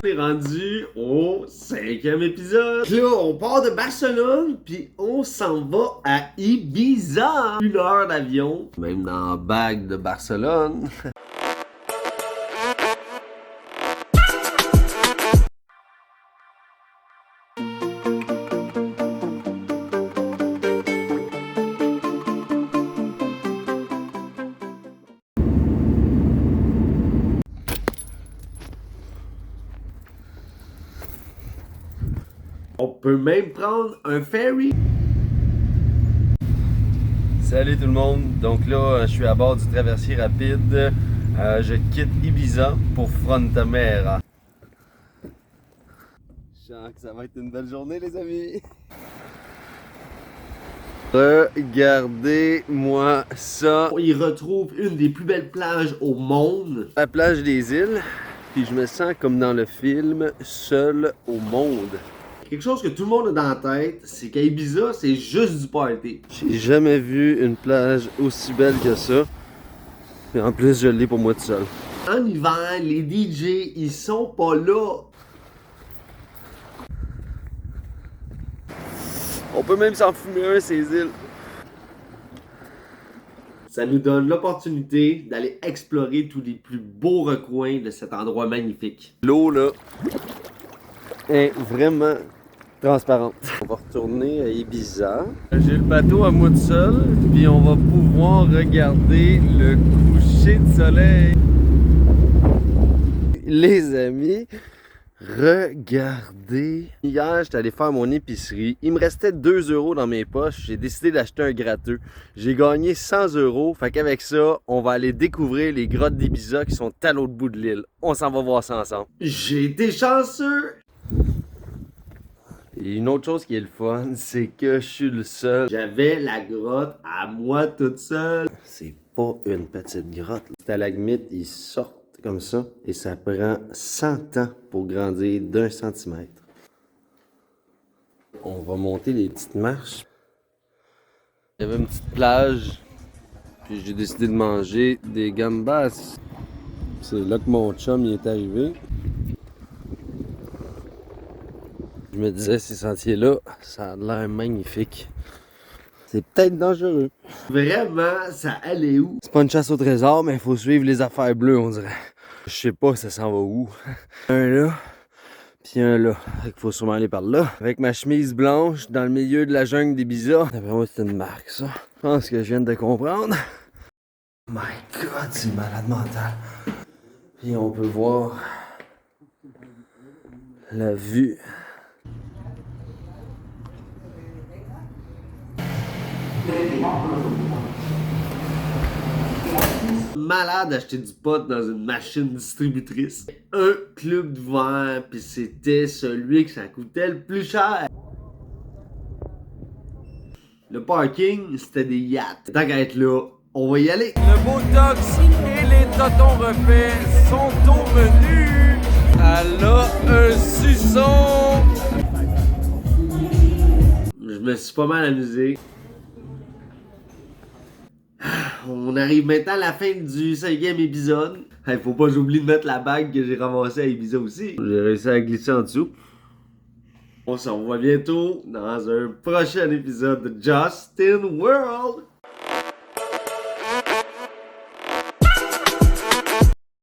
On est rendu au 5e épisode. Là, on part de Barcelone, puis on s'en va à Ibiza. 1 heure d'avion, même dans la bague de Barcelone. On peut même prendre un ferry. Salut tout le monde, donc là je suis à bord du traversier rapide, je quitte Ibiza pour Frontamera. Je sens que ça va être une belle journée les amis. Regardez-moi ça. On y retrouve une des plus belles plages au monde. La plage des îles, puis je me sens comme dans le film Seul au monde. Quelque chose que tout le monde a dans la tête, c'est qu'à Ibiza, c'est juste du party. J'ai jamais vu une plage aussi belle que ça. Et en plus, je l'ai pour moi tout seul. En hiver, les DJ, ils sont pas là. On peut même s'en fumer un, ces îles. Ça nous donne l'opportunité d'aller explorer tous les plus beaux recoins de cet endroit magnifique. L'eau, là, est vraiment transparente. On va retourner à Ibiza. J'ai le bateau à moi tout seul, puis on va pouvoir regarder le coucher de soleil. Les amis, regardez. Hier, j'étais allé faire mon épicerie. Il me restait 2 € dans mes poches. J'ai décidé d'acheter un gratteux. J'ai gagné 100 €. Fait qu'avec ça, on va aller découvrir les grottes d'Ibiza qui sont à l'autre bout de l'île. On s'en va voir ça ensemble. J'ai été chanceux! Et une autre chose qui est le fun, c'est que je suis le seul. J'avais la grotte à moi toute seule. C'est pas une petite grotte. Les stalagmites, ils sortent comme ça et ça prend 100 ans pour grandir d'1 centimètre. On va monter les petites marches. Il y avait une petite plage, puis j'ai décidé de manger des gambas. C'est là que mon chum y est arrivé. Je me disais, ces sentiers-là, ça a l'air magnifique. C'est peut-être dangereux. Vraiment, ça allait où? C'est pas une chasse au trésor, mais il faut suivre les affaires bleues, on dirait. Je sais pas, ça s'en va où. Un là, puis un là. Fait qu'il faut sûrement aller par là. Avec ma chemise blanche, dans le milieu de la jungle d'Ibiza. D'après moi, c'est une marque, ça. Je pense que je viens de comprendre. My God, c'est malade mental. Puis on peut voir la vue. Malade d'acheter du pot dans une machine distributrice. Un club de verre, puis c'était celui que ça coûtait le plus cher. Le parking, c'était des yachts. Tant qu'à être là, on va y aller. Le Botox et les totons refaits sont au menu. Elle a un suçon. Je me suis pas mal amusé. On arrive maintenant à la fin du 5e épisode. Hey, faut pas que j'oublie de mettre la bague que j'ai ramassée à Ibiza aussi. J'ai réussi à glisser en dessous. On se revoit bientôt dans un prochain épisode de Justin World.